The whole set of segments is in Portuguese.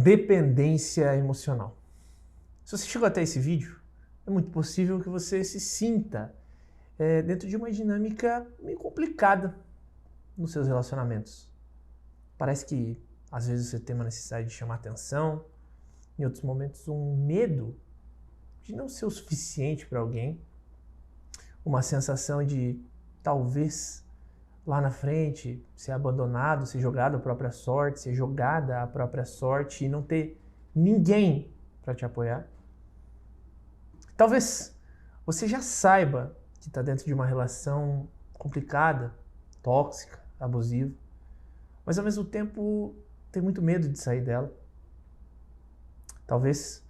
Dependência emocional. Se você chegou até esse vídeo, é muito possível que você se sinta dentro de uma dinâmica meio complicada nos seus relacionamentos. Parece que às vezes você tem uma necessidade de chamar atenção, em outros momentos um medo de não ser o suficiente para alguém, uma sensação de talvez lá na frente ser abandonado, ser jogado à própria sorte, ser jogada à própria sorte e não ter ninguém para te apoiar. Talvez você já saiba que está dentro de uma relação complicada, tóxica, abusiva, mas ao mesmo tempo tem muito medo de sair dela. Talvez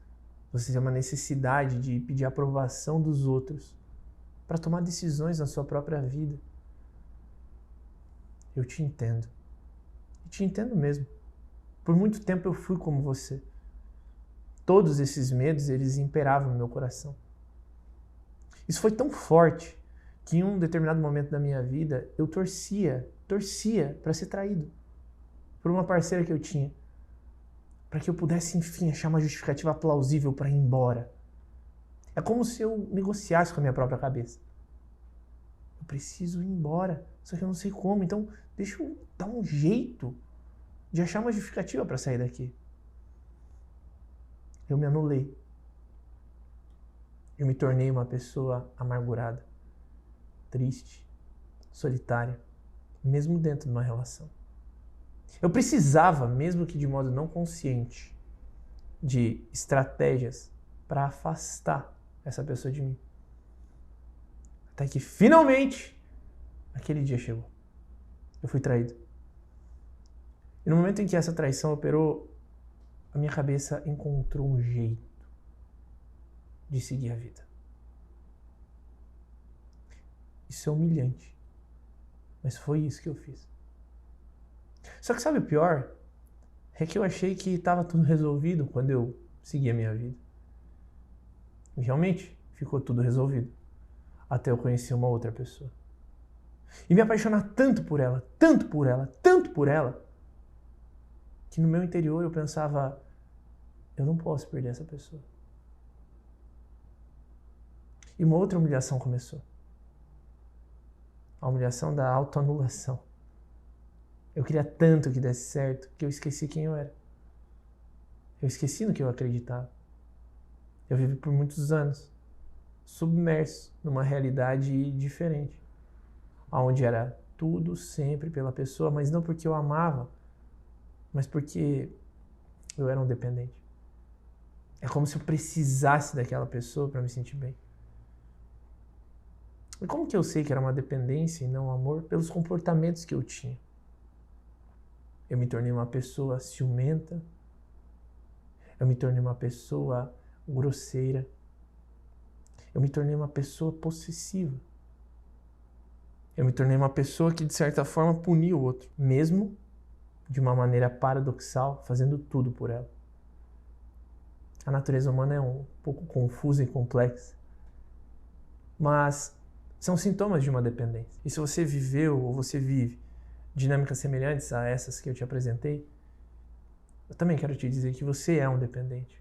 você tenha uma necessidade de pedir aprovação dos outros para tomar decisões na sua própria vida. Eu te entendo. E te entendo mesmo. Por muito tempo eu fui como você. Todos esses medos, eles imperavam no meu coração. Isso foi tão forte que em um determinado momento da minha vida eu torcia para ser traído por uma parceira que eu tinha, para que eu pudesse, enfim, achar uma justificativa plausível para ir embora. É como se eu negociasse com a minha própria cabeça. Eu preciso ir embora, só que eu não sei como, então deixa eu dar um jeito de achar uma justificativa para sair daqui. Eu me anulei. Eu me tornei uma pessoa amargurada, triste, solitária, mesmo dentro de uma relação. Eu precisava, mesmo que de modo não consciente, de estratégias para afastar essa pessoa de mim. Até que finalmente aquele dia chegou. Eu fui traído. E no momento em que essa traição operou, a minha cabeça encontrou um jeito de seguir a vida. Isso é humilhante, mas foi isso que eu fiz. Só que sabe o pior? É que eu achei que estava tudo resolvido quando eu segui a minha vida. E realmente ficou tudo resolvido. Até eu conhecer uma outra pessoa. E me apaixonar tanto por ela, tanto por ela, tanto por ela, que no meu interior eu pensava, eu não posso perder essa pessoa. E uma outra humilhação começou. A humilhação da autoanulação. Eu queria tanto que desse certo que eu esqueci quem eu era. Eu esqueci no que eu acreditava. Eu vivi por muitos anos submerso numa realidade diferente, onde era tudo sempre pela pessoa, mas não porque eu amava, mas porque eu era um dependente. É como se eu precisasse daquela pessoa para me sentir bem. E como que eu sei que era uma dependência e não um amor? Pelos comportamentos que eu tinha. Eu me tornei uma pessoa ciumenta, eu me tornei uma pessoa grosseira, eu me tornei uma pessoa possessiva. Eu me tornei uma pessoa que, de certa forma, punia o outro, mesmo de uma maneira paradoxal, fazendo tudo por ela. A natureza humana é um pouco confusa e complexa, mas são sintomas de uma dependência. E se você viveu ou você vive dinâmicas semelhantes a essas que eu te apresentei, eu também quero te dizer que você é um dependente,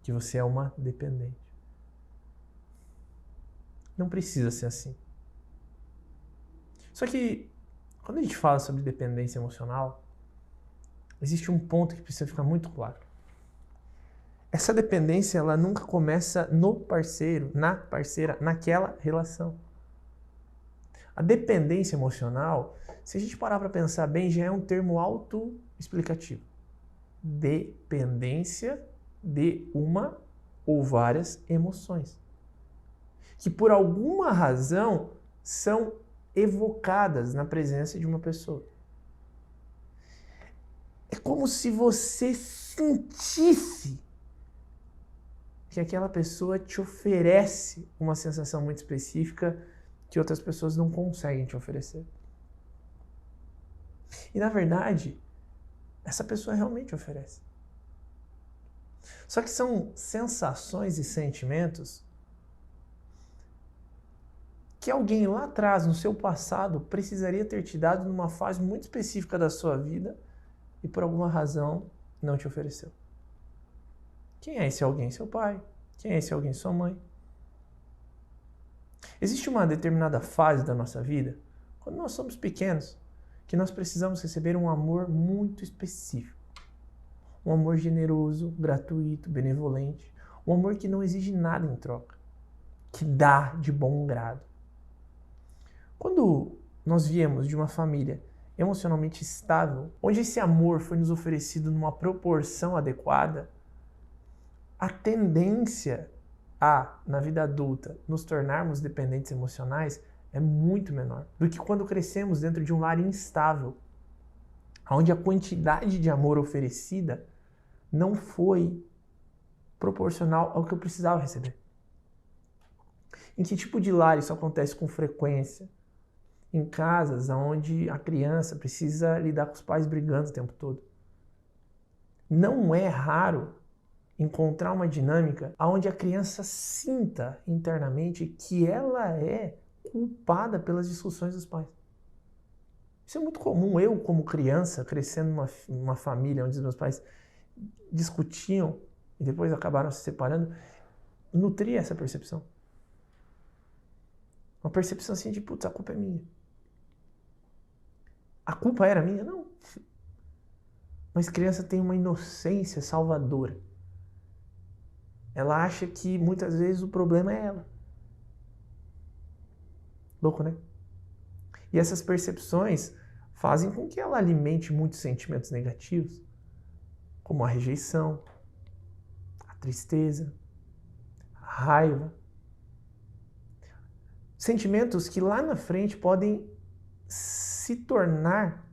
que você é uma dependente. Não precisa ser assim. Só que, quando a gente fala sobre dependência emocional, existe um ponto que precisa ficar muito claro. Essa dependência, ela nunca começa no parceiro, na parceira, naquela relação. A dependência emocional, se a gente parar para pensar bem, já é um termo autoexplicativo. Dependência de uma ou várias emoções, que por alguma razão são evocadas na presença de uma pessoa. É como se você sentisse que aquela pessoa te oferece uma sensação muito específica que outras pessoas não conseguem te oferecer. E na verdade, essa pessoa realmente oferece. Só que são sensações e sentimentos que alguém lá atrás, no seu passado, precisaria ter te dado numa fase muito específica da sua vida e por alguma razão não te ofereceu. Quem é esse alguém? Seu pai. Quem é esse alguém? Sua mãe. Existe uma determinada fase da nossa vida, quando nós somos pequenos, que nós precisamos receber um amor muito específico. Um amor generoso, gratuito, benevolente. Um amor que não exige nada em troca. Que dá de bom grado. Quando nós viemos de uma família emocionalmente estável, onde esse amor foi nos oferecido numa proporção adequada, a tendência na vida adulta, nos tornarmos dependentes emocionais é muito menor do que quando crescemos dentro de um lar instável, onde a quantidade de amor oferecida não foi proporcional ao que eu precisava receber. Em que tipo de lar isso acontece com frequência? Em casas onde a criança precisa lidar com os pais brigando o tempo todo. Não é raro encontrar uma dinâmica onde a criança sinta internamente que ela é culpada pelas discussões dos pais. Isso é muito comum. Eu, como criança, crescendo numa família onde os meus pais discutiam e depois acabaram se separando, nutria essa percepção. Uma percepção assim de, putz, a culpa é minha. A culpa era minha? Não. Mas criança tem uma inocência salvadora. Ela acha que muitas vezes o problema é ela. Louco, né? E essas percepções fazem com que ela alimente muitos sentimentos negativos, como a rejeição, a tristeza, a raiva. Sentimentos que lá na frente podem se tornar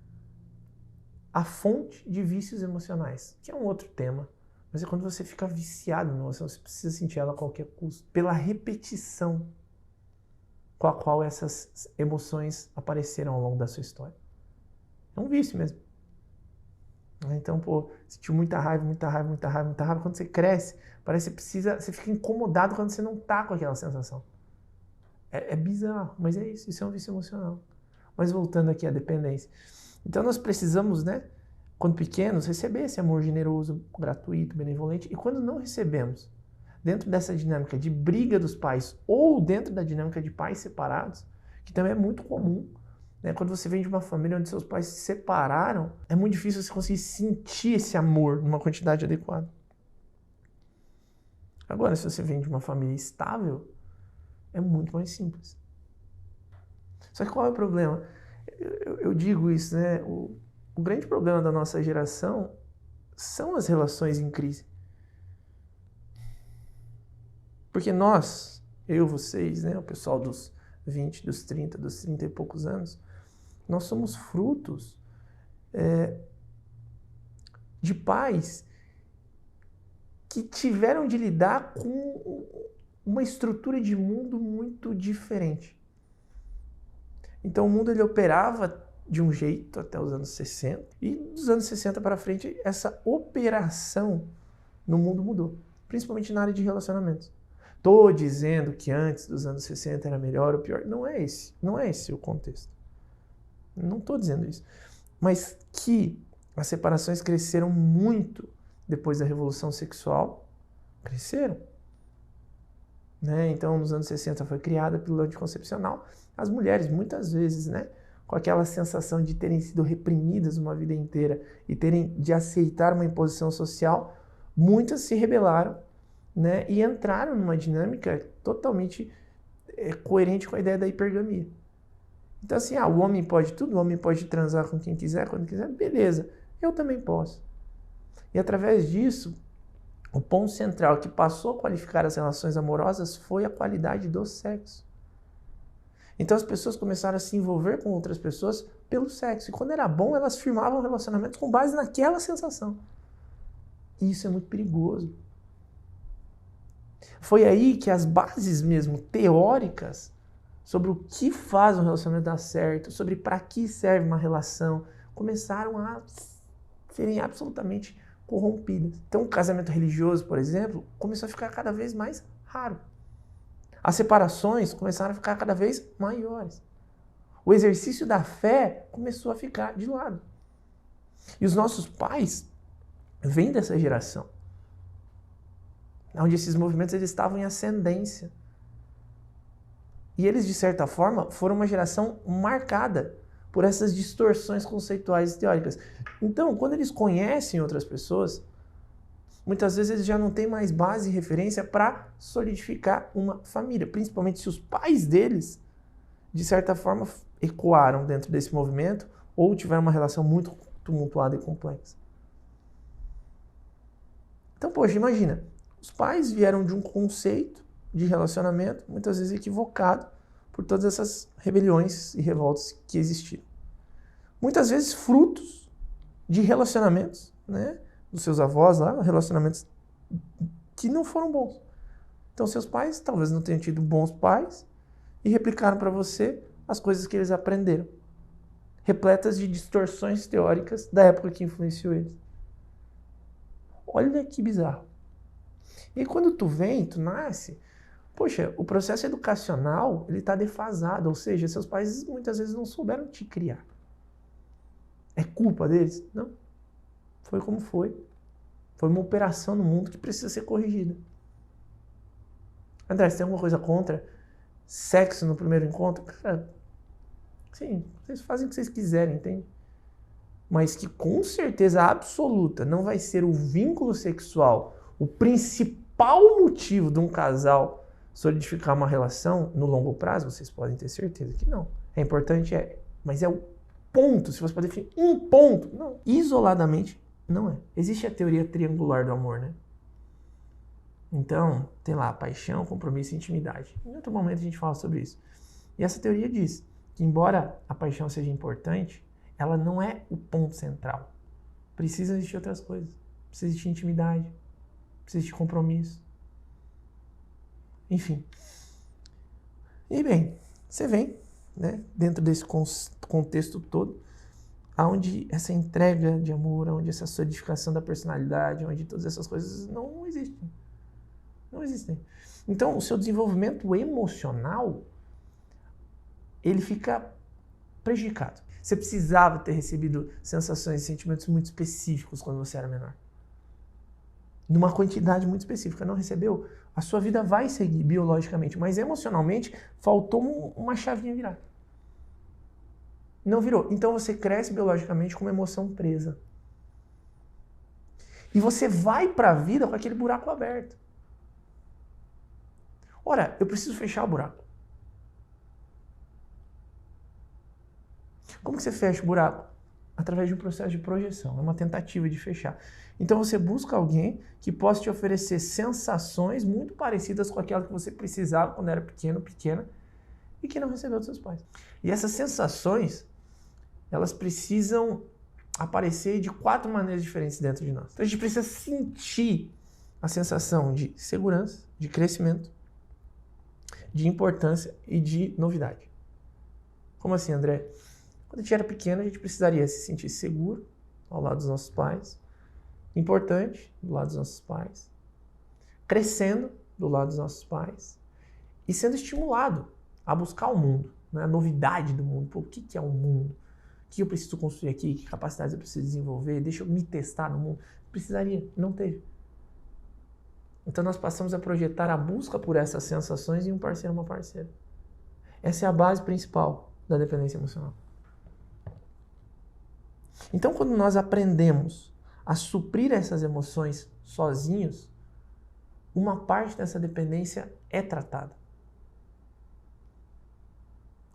a fonte de vícios emocionais, que é um outro tema. Mas é quando você fica viciado numa emoção, você precisa sentir ela a qualquer custo, pela repetição com a qual essas emoções apareceram ao longo da sua história. É um vício mesmo. Então, sentiu muita raiva, muita raiva, muita raiva, muita raiva. Quando você cresce, parece que você fica incomodado quando você não tá com aquela sensação. É bizarro, mas é isso. Isso é um vício emocional. Mas voltando aqui à dependência. Então, nós precisamos, quando pequenos, receber esse amor generoso, gratuito, benevolente. E quando não recebemos, dentro dessa dinâmica de briga dos pais ou dentro da dinâmica de pais separados, que também é muito comum, quando você vem de uma família onde seus pais se separaram, é muito difícil você conseguir sentir esse amor numa quantidade adequada. Agora, se você vem de uma família estável, é muito mais simples. Só que qual é o problema? Eu digo isso, o grande problema da nossa geração são as relações em crise. Porque nós, eu, vocês, o pessoal dos 20, dos 30 e poucos anos, nós somos frutos de pais que tiveram de lidar com uma estrutura de mundo muito diferente. Então o mundo ele operava de um jeito até os anos 60 e dos anos 60 para frente essa operação no mundo mudou, principalmente na área de relacionamentos. Estou dizendo que antes dos anos 60 era melhor ou pior. Não é esse o contexto. Não estou dizendo isso. Mas que as separações cresceram muito depois da Revolução Sexual. Cresceram. Então, nos anos 60 foi criada a pílula anticoncepcional. As mulheres, muitas vezes, com aquela sensação de terem sido reprimidas uma vida inteira e terem de aceitar uma imposição social, muitas se rebelaram, e entraram numa dinâmica totalmente coerente com a ideia da hipergamia. Então assim, o homem pode tudo, o homem pode transar com quem quiser, quando quiser, beleza, eu também posso. E através disso, o ponto central que passou a qualificar as relações amorosas foi a qualidade do sexo. Então as pessoas começaram a se envolver com outras pessoas pelo sexo. E quando era bom, elas firmavam relacionamentos com base naquela sensação. E isso é muito perigoso. Foi aí que as bases mesmo teóricas sobre o que faz um relacionamento dar certo, sobre para que serve uma relação, começaram a serem absolutamente corrompidas. Então o casamento religioso, por exemplo, começou a ficar cada vez mais raro. As separações começaram a ficar cada vez maiores. O exercício da fé começou a ficar de lado. E os nossos pais vêm dessa geração. onde esses movimentos eles estavam em ascendência. E eles, de certa forma, foram uma geração marcada por essas distorções conceituais e teóricas. Então, quando eles conhecem outras pessoas, muitas vezes eles já não têm mais base e referência para solidificar uma família, principalmente se os pais deles, de certa forma, ecoaram dentro desse movimento ou tiveram uma relação muito tumultuada e complexa. Então, poxa, imagina, os pais vieram de um conceito de relacionamento, muitas vezes equivocado, por todas essas rebeliões e revoltas que existiram. Muitas vezes frutos de relacionamentos, né, dos seus avós lá, relacionamentos que não foram bons. Então seus pais talvez não tenham tido bons pais e replicaram para você as coisas que eles aprenderam, repletas de distorções teóricas da época que influenciou eles. Olha que bizarro. E quando tu nasce, poxa, o processo educacional, ele está defasado, ou seja, seus pais muitas vezes não souberam te criar. É culpa deles? Não. Foi como foi. Foi uma operação no mundo que precisa ser corrigida. André, você tem alguma coisa contra sexo no primeiro encontro? Cara, sim, vocês fazem o que vocês quiserem, entende? Mas que com certeza absoluta não vai ser o vínculo sexual o principal motivo de um casal solidificar uma relação no longo prazo, vocês podem ter certeza que não. É importante, mas é o ponto, se você pode definir um ponto, não. Isoladamente, não é. Existe a teoria triangular do amor, né? Então, tem lá paixão, compromisso e intimidade. Em outro momento a gente fala sobre isso. E essa teoria diz que, embora a paixão seja importante, ela não é o ponto central. Precisa existir outras coisas. Precisa existir intimidade. Precisa existir compromisso. Enfim. E bem, você vem, né, dentro desse contexto todo, onde essa entrega de amor, onde essa solidificação da personalidade, onde todas essas coisas não existem. Não existem. Então, o seu desenvolvimento emocional, ele fica prejudicado. Você precisava ter recebido sensações e sentimentos muito específicos quando você era menor. Numa quantidade muito específica. Não recebeu? A sua vida vai seguir biologicamente, mas emocionalmente faltou uma chavinha virar. Não virou. Então você cresce biologicamente com uma emoção presa. E você vai para a vida com aquele buraco aberto. Ora, eu preciso fechar o buraco. Como que você fecha o buraco? Através de um processo de projeção, é uma tentativa de fechar. Então você busca alguém que possa te oferecer sensações muito parecidas com aquelas que você precisava quando era pequeno, pequena, e que não recebeu dos seus pais. E essas sensações, elas precisam aparecer de 4 maneiras diferentes dentro de nós. Então a gente precisa sentir a sensação de segurança, de crescimento, de importância e de novidade. Como assim, André? Quando a gente era pequeno, a gente precisaria se sentir seguro ao lado dos nossos pais, importante do lado dos nossos pais, crescendo do lado dos nossos pais e sendo estimulado a buscar o mundo, né? A novidade do mundo. Pô, o que é o mundo? O que eu preciso construir aqui? Que capacidades eu preciso desenvolver? Deixa eu me testar no mundo. Precisaria, não teve. Então nós passamos a projetar a busca por essas sensações em um parceiro ou uma parceira. Essa é a base principal da dependência emocional. Então, quando nós aprendemos a suprir essas emoções sozinhos, uma parte dessa dependência é tratada.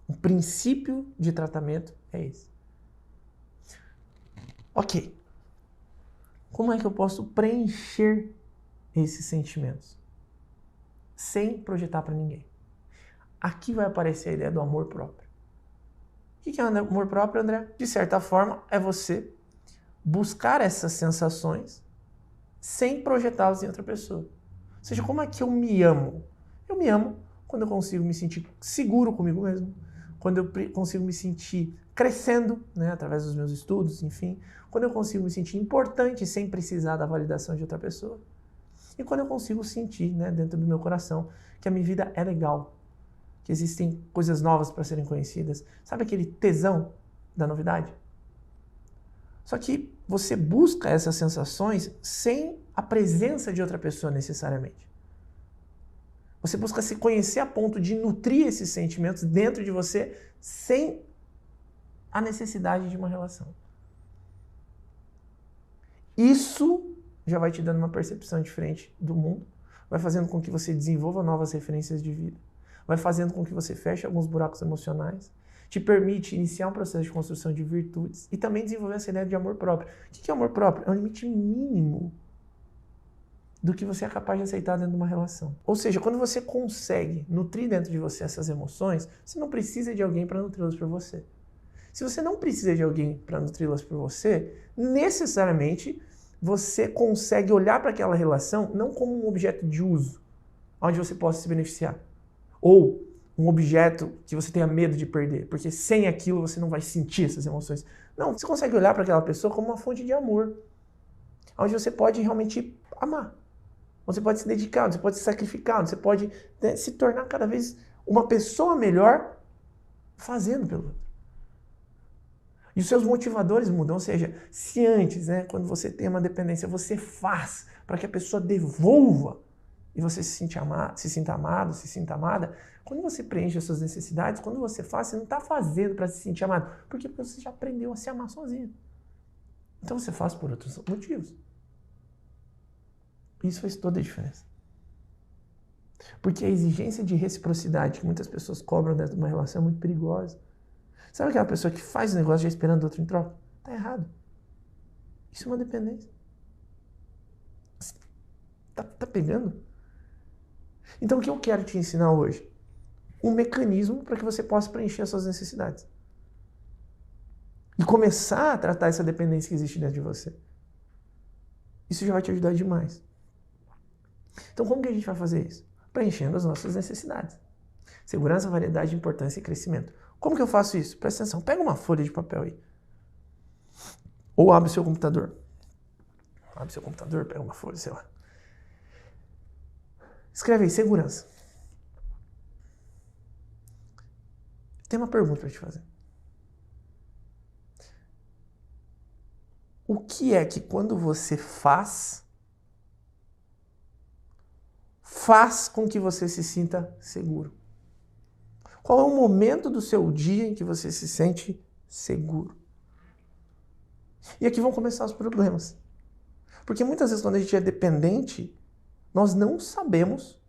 O princípio de tratamento é esse. Ok. Como é que eu posso preencher esses sentimentos sem projetar para ninguém? Aqui vai aparecer a ideia do amor próprio. O que é amor próprio, André? De certa forma, é você buscar essas sensações sem projetá-las em outra pessoa. Ou seja, como é que eu me amo? Eu me amo quando eu consigo me sentir seguro comigo mesmo, quando eu consigo me sentir crescendo, né, através dos meus estudos, enfim, quando eu consigo me sentir importante sem precisar da validação de outra pessoa, e quando eu consigo sentir, né, dentro do meu coração que a minha vida é legal, que existem coisas novas para serem conhecidas. Sabe aquele tesão da novidade? Só que você busca essas sensações sem a presença de outra pessoa necessariamente. Você busca se conhecer a ponto de nutrir esses sentimentos dentro de você sem a necessidade de uma relação. Isso já vai te dando uma percepção diferente do mundo, vai fazendo com que você desenvolva novas referências de vida, vai fazendo com que você feche alguns buracos emocionais, te permite iniciar um processo de construção de virtudes e também desenvolver essa ideia de amor próprio. O que é amor próprio? É um limite mínimo do que você é capaz de aceitar dentro de uma relação. Ou seja, quando você consegue nutrir dentro de você essas emoções, você não precisa de alguém para nutri-las por você. Se você não precisa de alguém para nutri-las por você, necessariamente você consegue olhar para aquela relação não como um objeto de uso, onde você possa se beneficiar, ou um objeto que você tenha medo de perder, porque sem aquilo você não vai sentir essas emoções. Não, você consegue olhar para aquela pessoa como uma fonte de amor, onde você pode realmente amar, onde você pode se dedicar, onde você pode se sacrificar, onde você pode se tornar cada vez uma pessoa melhor fazendo pelo outro. E os seus motivadores mudam, ou seja, se antes, quando você tem uma dependência, você faz para que a pessoa devolva e você se sinta amado, se sinta amada, quando você preenche as suas necessidades, quando você faz, você não está fazendo para se sentir amado. Por quê? Porque você já aprendeu a se amar sozinho. Então você faz por outros motivos. Isso faz toda a diferença. Porque a exigência de reciprocidade que muitas pessoas cobram dentro de uma relação é muito perigosa. Sabe aquela pessoa que faz o negócio já esperando o outro em troca? Tá errado. Isso é uma dependência. Tá pegando? Então o que eu quero te ensinar hoje? Um mecanismo para que você possa preencher as suas necessidades. E começar a tratar essa dependência que existe dentro de você. Isso já vai te ajudar demais. Então como que a gente vai fazer isso? Preenchendo as nossas necessidades. Segurança, variedade, importância e crescimento. Como que eu faço isso? Presta atenção, pega uma folha de papel aí. Ou abre o seu computador. Abre o seu computador, pega uma folha, sei lá. Escreve aí, segurança. Tem uma pergunta para te fazer. O que é que quando você faz com que você se sinta seguro? Qual é o momento do seu dia em que você se sente seguro? E aqui vão começar os problemas. Porque muitas vezes quando a gente é dependente, nós não sabemos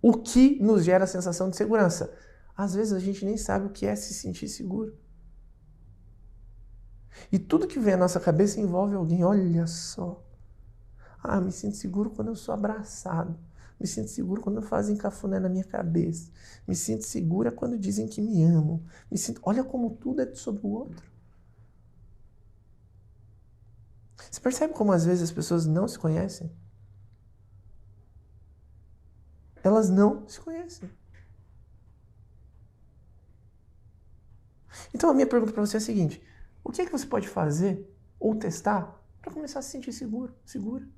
o que nos gera a sensação de segurança. Às vezes a gente nem sabe o que é se sentir seguro. E tudo que vem à nossa cabeça envolve alguém. Olha só. Me sinto seguro quando eu sou abraçado. Me sinto seguro quando fazem cafuné na minha cabeça. Me sinto segura quando dizem que me amam. Olha como tudo é sobre o outro. Você percebe como às vezes as pessoas não se conhecem? Elas não se conhecem. Então a minha pergunta para você é a seguinte: o que é que você pode fazer ou testar para começar a se sentir seguro, segura?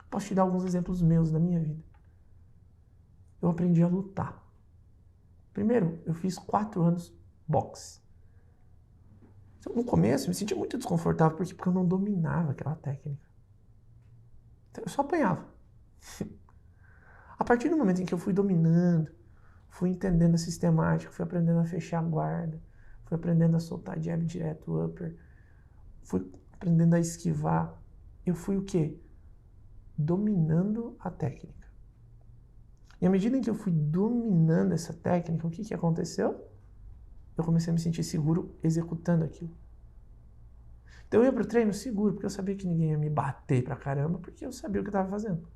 Posso te dar alguns exemplos meus da minha vida. Eu aprendi a lutar. Primeiro, eu fiz 4 anos boxe. Então, no começo, eu me sentia muito desconfortável porque eu não dominava aquela técnica. Então, eu só apanhava. A partir do momento em que eu fui dominando, fui entendendo a sistemática, fui aprendendo a fechar a guarda, fui aprendendo a soltar jab direto, upper, fui aprendendo a esquivar, eu fui o quê? Dominando a técnica. E à medida em que eu fui dominando essa técnica, o que aconteceu? Eu comecei a me sentir seguro executando aquilo. Então eu ia pro treino seguro, porque eu sabia que ninguém ia me bater pra caramba, porque eu sabia o que eu estava fazendo.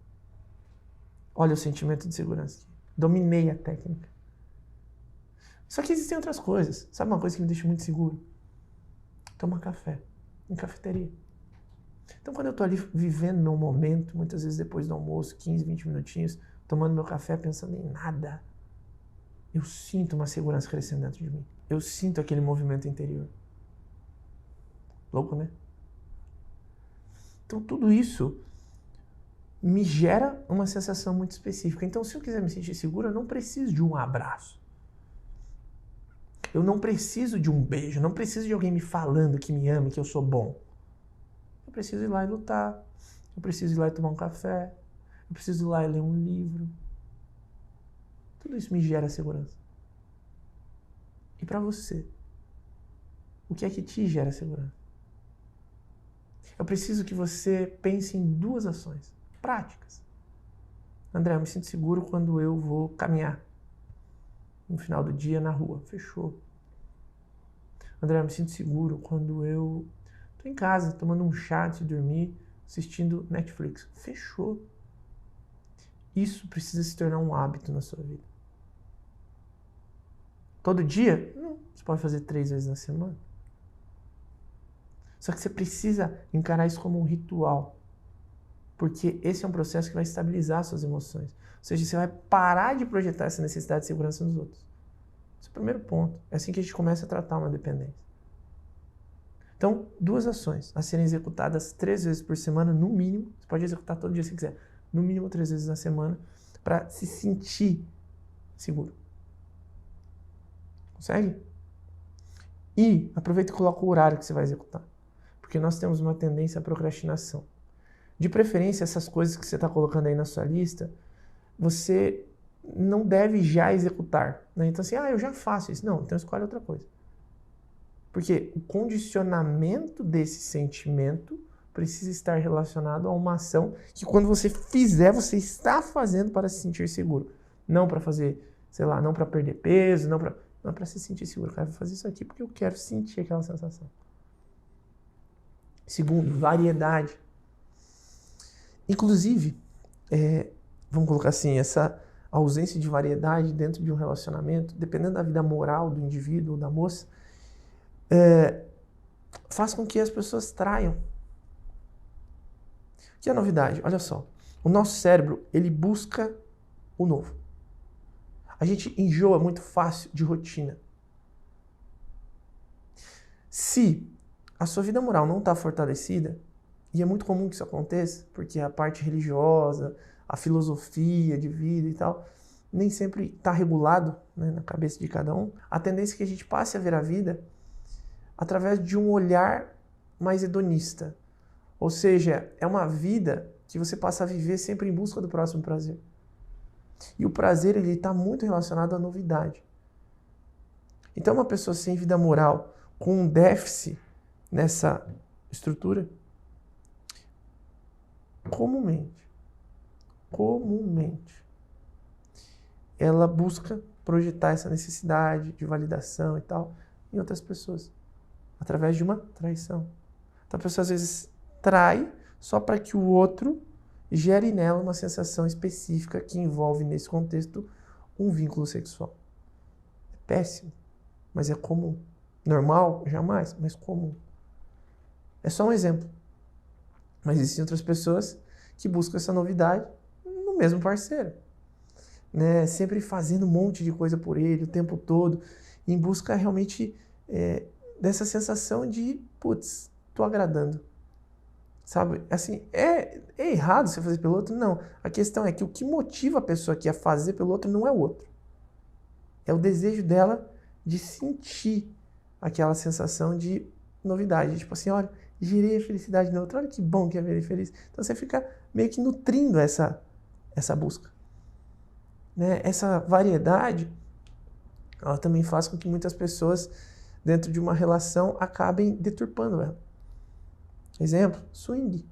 Olha o sentimento de segurança. Dominei a técnica. Só que existem outras coisas. Sabe uma coisa que me deixa muito seguro? Tomar café em cafeteria. Então quando eu tô ali vivendo meu momento, muitas vezes depois do almoço, 15, 20 minutinhos, tomando meu café, pensando em nada, eu sinto uma segurança crescendo dentro de mim. Eu sinto aquele movimento interior. Louco, né? Então tudo isso me gera uma sensação muito específica. Então se eu quiser me sentir seguro, eu não preciso de um abraço. Eu não preciso de um beijo, não preciso de alguém me falando que me ama, que eu sou bom. Eu preciso ir lá e lutar. Eu preciso ir lá e tomar um café. Eu preciso ir lá e ler um livro. Tudo isso me gera segurança. E para você? O que é que te gera segurança? Eu preciso que você pense em 2 ações práticas. André, eu me sinto seguro quando eu vou caminhar no final do dia na rua. Fechou. André, eu me sinto seguro quando eu tô em casa, tomando um chá antes de dormir, assistindo Netflix. Fechou. Isso precisa se tornar um hábito na sua vida. Todo dia? Não. Você pode fazer 3 vezes na semana. Só que você precisa encarar isso como um ritual. Porque esse é um processo que vai estabilizar suas emoções. Ou seja, você vai parar de projetar essa necessidade de segurança nos outros. Esse é o primeiro ponto. É assim que a gente começa a tratar uma dependência. Então, 2 ações a serem executadas 3 vezes por semana, no mínimo. Você pode executar todo dia se quiser. No mínimo 3 vezes na semana, para se sentir seguro. Consegue? E aproveita e coloca o horário que você vai executar. Porque nós temos uma tendência à procrastinação. De preferência, essas coisas que você está colocando aí na sua lista, você não deve já executar. Né? Então assim, eu já faço isso. Não, então escolhe outra coisa. Porque o condicionamento desse sentimento precisa estar relacionado a uma ação que quando você fizer, você está fazendo para se sentir seguro. Não para fazer, sei lá, não para perder peso, não para se sentir seguro. Eu vou fazer isso aqui porque eu quero sentir aquela sensação. Segundo, variedade. Inclusive, vamos colocar assim, essa ausência de variedade dentro de um relacionamento, dependendo da vida moral do indivíduo ou da moça, faz com que as pessoas traiam. O que é a novidade? Olha só, o nosso cérebro, ele busca o novo. A gente enjoa muito fácil de rotina. Se a sua vida moral não está fortalecida, e é muito comum que isso aconteça, porque a parte religiosa, a filosofia de vida e tal, nem sempre está regulado, né, na cabeça de cada um. A tendência é que a gente passe a ver a vida através de um olhar mais hedonista. Ou seja, é uma vida que você passa a viver sempre em busca do próximo prazer. E o prazer ele está muito relacionado à novidade. Então uma pessoa sem vida moral, com um déficit nessa estrutura, comumente, ela busca projetar essa necessidade de validação e tal em outras pessoas, através de uma traição. Então a pessoa às vezes trai só para que o outro gere nela uma sensação específica que envolve nesse contexto um vínculo sexual. É péssimo, mas é comum. Normal? Jamais, mas comum. É só um exemplo. Mas existem outras pessoas que buscam essa novidade no mesmo parceiro. Né? Sempre fazendo um monte de coisa por ele o tempo todo, em busca realmente dessa sensação de, putz, tô agradando. Sabe? Assim, é errado você fazer pelo outro? Não. A questão é que o que motiva a pessoa aqui a fazer pelo outro não é o outro. É o desejo dela de sentir aquela sensação de novidade. Tipo assim, olha, gerei a felicidade no outro, olha que bom que é ver ele feliz. Então você fica meio que nutrindo essa busca. Né? Essa variedade, ela também faz com que muitas pessoas, dentro de uma relação, acabem deturpando ela. Exemplo, swing.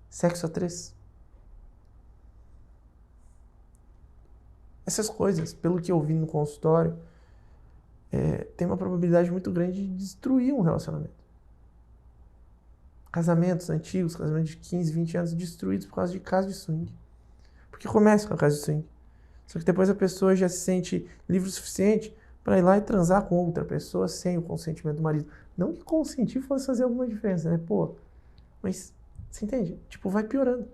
Sexo a 3. Essas coisas, pelo que eu vi no consultório, tem uma probabilidade muito grande de destruir um relacionamento. Casamentos antigos, casamentos de 15, 20 anos destruídos por causa de casa de swing. Porque começa com a casa de swing. Só que depois a pessoa já se sente livre o suficiente para ir lá e transar com outra pessoa sem o consentimento do marido. Não que consentir fosse fazer alguma diferença, né? Pô, mas você entende? Tipo, vai piorando.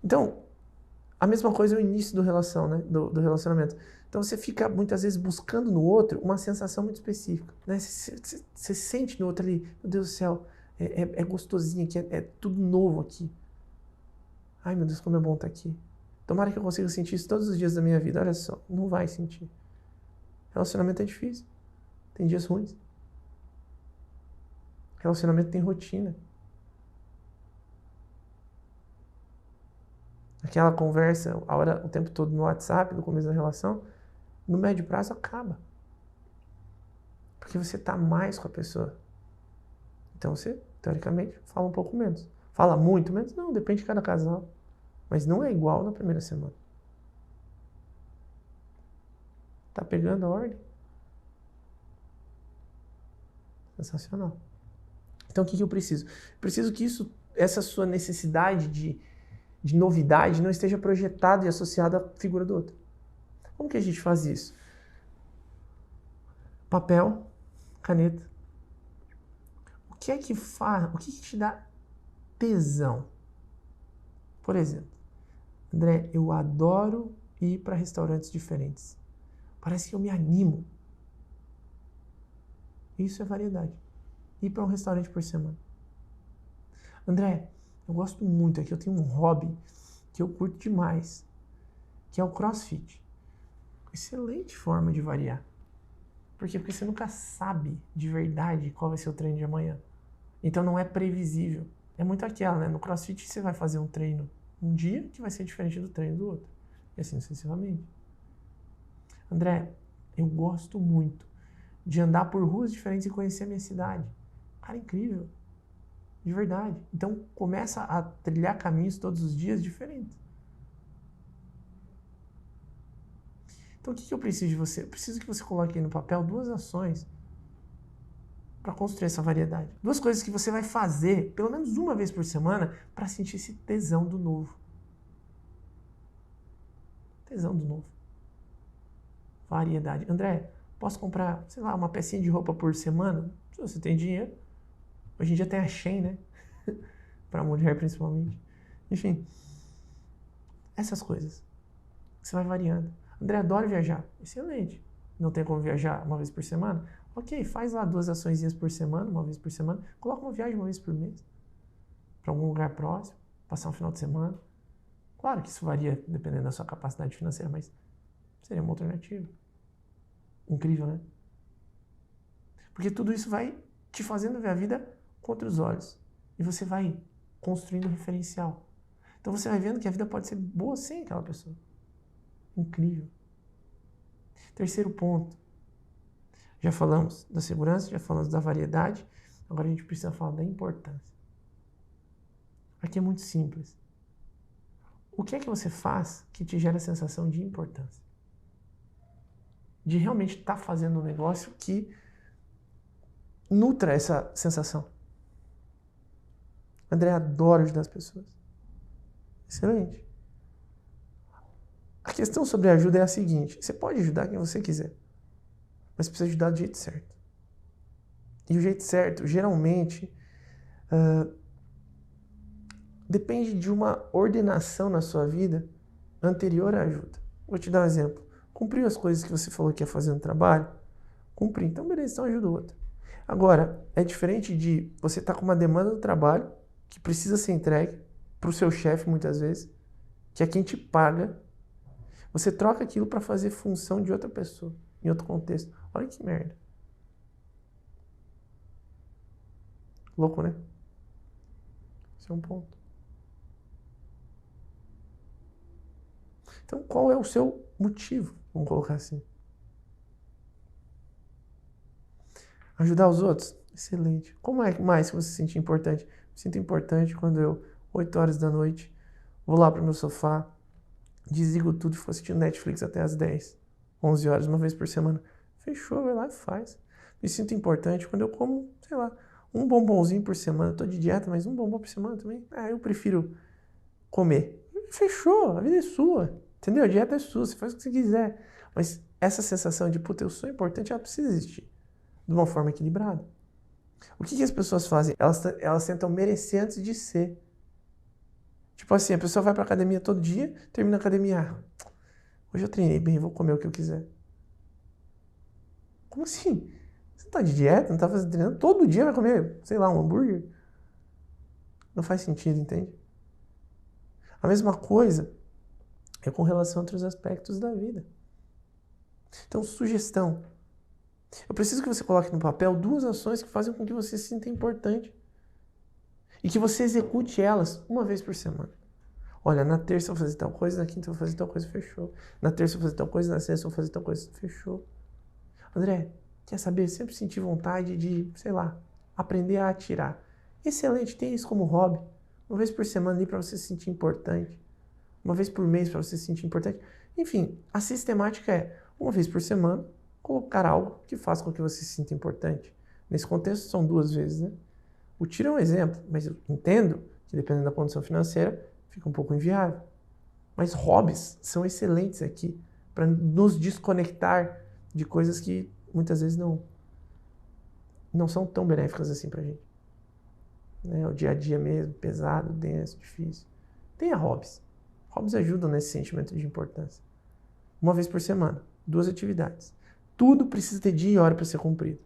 Então, a mesma coisa é o início do relacionamento. Então você fica muitas vezes buscando no outro uma sensação muito específica. Né? Você sente no outro ali, meu Deus do céu, é gostosinho aqui, é tudo novo aqui. Ai meu Deus, como é bom estar aqui. Tomara que eu consiga sentir isso todos os dias da minha vida. Olha só, não vai sentir. Relacionamento é difícil. Tem dias ruins. Relacionamento tem rotina. Aquela conversa o tempo todo no WhatsApp, no começo da relação, no médio prazo acaba. Porque você está mais com a pessoa. Então você, teoricamente, fala um pouco menos. Fala muito menos? Não, depende de cada casal. Mas não é igual na primeira semana. Tá pegando a ordem? Sensacional. Então o que eu preciso? Preciso que essa sua necessidade de novidade não esteja projetada e associada à figura do outro. Como que a gente faz isso? Papel, caneta. O que é que faz? O que te dá tesão? Por exemplo, André, eu adoro ir para restaurantes diferentes. Parece que eu me animo. Isso é variedade. Ir para um restaurante por semana. André, eu gosto muito aqui, eu tenho um hobby que eu curto demais, que é o CrossFit. Excelente forma de variar. Por quê? Porque você nunca sabe de verdade qual vai ser o treino de amanhã. Então não é previsível. É muito aquela, né? No CrossFit você vai fazer um treino um dia que vai ser diferente do treino do outro. E assim sucessivamente. André, eu gosto muito de andar por ruas diferentes e conhecer a minha cidade. Cara, incrível. De verdade. Então começa a trilhar caminhos todos os dias diferentes. Então o que eu preciso de você? Eu preciso que você coloque aí no papel 2 ações para construir essa variedade. 2 coisas que você vai fazer pelo menos uma vez por semana para sentir esse tesão do novo. Tesão do novo. Variedade. André, posso comprar, sei lá, uma pecinha de roupa por semana? Se você tem dinheiro. Hoje em dia tem a Shein, né? Para mulher principalmente. Enfim. Essas coisas. Você vai variando. André, adoro viajar. Excelente. Não tem como viajar uma vez por semana? Ok, faz lá 2 açõezinhas por semana, uma vez por semana. Coloca uma viagem uma vez por mês. Para algum lugar próximo. Passar um final de semana. Claro que isso varia dependendo da sua capacidade financeira, mas seria uma alternativa. Incrível, né? Porque tudo isso vai te fazendo ver a vida com outros olhos. E você vai construindo um referencial. Então você vai vendo que a vida pode ser boa sem aquela pessoa. Incrível. Terceiro ponto. Já falamos da segurança, já falamos da variedade. Agora a gente precisa falar da importância. Aqui é muito simples. O que é que você faz que te gera a sensação de importância? De realmente estar fazendo um negócio que nutra essa sensação. André, adoro ajudar as pessoas. Excelente. A questão sobre a ajuda é a seguinte: você pode ajudar quem você quiser, mas precisa ajudar do jeito certo. E o jeito certo, geralmente, depende de uma ordenação na sua vida anterior à ajuda. Vou te dar um exemplo. Cumpriu as coisas que você falou que ia fazer no trabalho? Cumpri. Então, beleza, então ajuda o outro. Agora, é diferente de você estar com uma demanda do trabalho que precisa ser entregue para o seu chefe, muitas vezes, que é quem te paga. Você troca aquilo para fazer função de outra pessoa, em outro contexto. Olha que merda. Louco, né? Esse é um ponto. Então, qual é o seu motivo? Vamos colocar assim. Ajudar os outros? Excelente. Como é mais que você se sente importante? Me sinto importante quando eu, 8 horas da noite, vou lá pro meu sofá, desligo tudo e fico assistindo Netflix até as 10, 11 horas, uma vez por semana. Fechou, vai lá e faz. Me sinto importante quando eu como, sei lá, um bombonzinho por semana. Eu tô de dieta, mas um bombom por semana também. Eu prefiro comer. Fechou, a vida é sua. Entendeu? A dieta é sua, você faz o que você quiser. Mas essa sensação de, puta, eu sou importante, ela precisa existir. De uma forma equilibrada. O que as pessoas fazem? Elas tentam merecer antes de ser. Tipo assim, a pessoa vai pra academia todo dia, termina a academia. Hoje eu treinei bem, vou comer o que eu quiser. Como assim? Você tá de dieta, não tá fazendo treinando? Todo dia vai comer, sei lá, um hambúrguer? Não faz sentido, entende? A mesma coisa é com relação a outros aspectos da vida. Então, sugestão. Eu preciso que você coloque no papel 2 ações que fazem com que você se sinta importante. E que você execute elas uma vez por semana. Olha, na terça eu vou fazer tal coisa, na quinta eu vou fazer tal coisa, fechou. Na terça eu vou fazer tal coisa, na sexta eu vou fazer tal coisa, fechou. André, quer saber? Sempre senti vontade de, sei lá, aprender a atirar. Excelente, tem isso como hobby. Uma vez por semana ali para você se sentir importante. Uma vez por mês para você se sentir importante. Enfim, a sistemática é, uma vez por semana, colocar algo que faça com que você se sinta importante. Nesse contexto são 2 vezes, né? O tiro é um exemplo, mas eu entendo que dependendo da condição financeira, fica um pouco inviável. Mas hobbies são excelentes aqui para nos desconectar de coisas que muitas vezes não são tão benéficas assim pra gente. Né? O dia a dia mesmo, pesado, denso, difícil. Tenha hobbies. Hobbies ajudam nesse sentimento de importância. Uma vez por semana, 2 atividades. Tudo precisa ter dia e hora para ser cumprido.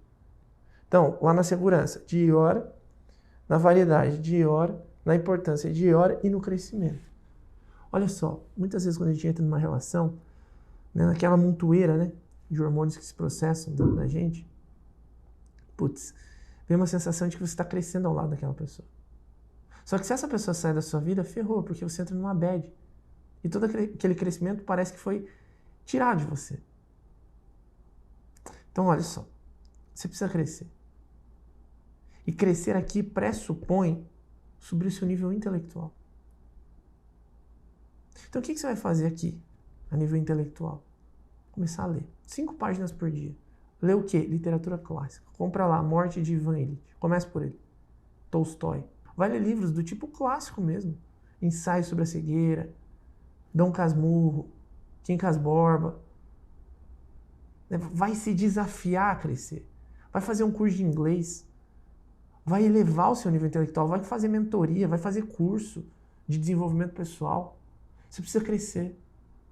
Então, lá na segurança, dia e hora. Na variedade, dia e hora. Na importância, dia e hora. E no crescimento. Olha só, muitas vezes quando a gente entra numa relação, né, naquela montoeira, né, de hormônios que se processam dentro da gente, putz, vem uma sensação de que você está crescendo ao lado daquela pessoa. Só que se essa pessoa sair da sua vida, ferrou, porque você entra numa bad. E todo aquele crescimento parece que foi tirado de você. Então, olha só, você precisa crescer. E crescer aqui pressupõe subir o seu nível intelectual. Então, o que você vai fazer aqui, a nível intelectual? Começar a ler. 5 páginas por dia. Lê o quê? Literatura clássica. Compra lá, Morte de Ivan Illich. Começa por ele. Tolstói. Vai ler livros do tipo clássico mesmo. Ensaio sobre a cegueira, Dom Casmurro, Quincas Borba. Vai se desafiar a crescer. Vai fazer um curso de inglês. Vai elevar o seu nível intelectual. Vai fazer mentoria, vai fazer curso de desenvolvimento pessoal. Você precisa crescer.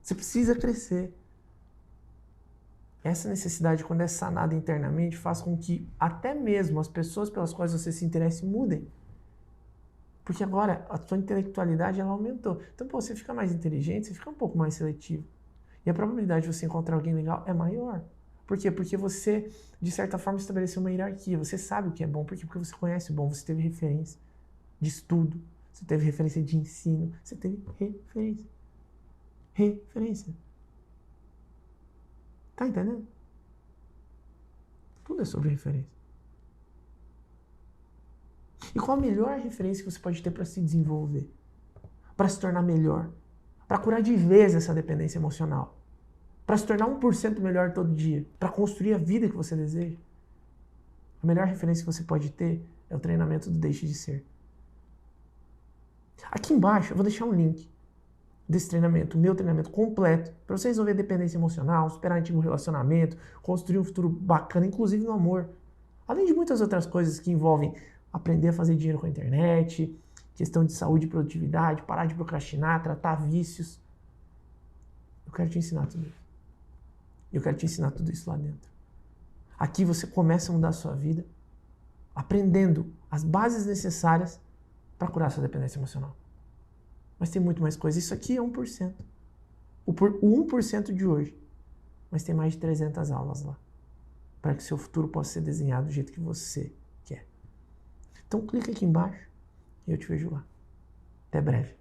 Você precisa crescer. Essa necessidade, quando é sanada internamente, faz com que até mesmo as pessoas pelas quais você se interesse mudem. Porque agora a sua intelectualidade ela aumentou. Então, pô, você fica mais inteligente, você fica um pouco mais seletivo. E a probabilidade de você encontrar alguém legal é maior. Por quê? Porque você, de certa forma, estabeleceu uma hierarquia. Você sabe o que é bom. Por quê? Porque você conhece o bom. Você teve referência de estudo. Você teve referência de ensino. Você teve referência. Referência. Tá entendendo? Tudo é sobre referência. E qual a melhor referência que você pode ter para se desenvolver? Para se tornar melhor? Para curar de vez essa dependência emocional? Para se tornar 1% melhor todo dia? Para construir a vida que você deseja? A melhor referência que você pode ter é o treinamento do Deixe de Ser. Aqui embaixo eu vou deixar um link desse treinamento, o meu treinamento completo, para você resolver dependência emocional, superar antigo relacionamento, construir um futuro bacana, inclusive no amor. Além de muitas outras coisas que envolvem aprender a fazer dinheiro com a internet, questão de saúde e produtividade, parar de procrastinar, tratar vícios. Eu quero te ensinar tudo isso. Eu quero te ensinar tudo isso lá dentro. Aqui você começa a mudar a sua vida, aprendendo as bases necessárias para curar sua dependência emocional. Mas tem muito mais coisa. Isso aqui é 1%. O 1% de hoje. Mas tem mais de 300 aulas lá. Para que seu futuro possa ser desenhado do jeito que você quer. Então clica aqui embaixo e eu te vejo lá. Até breve.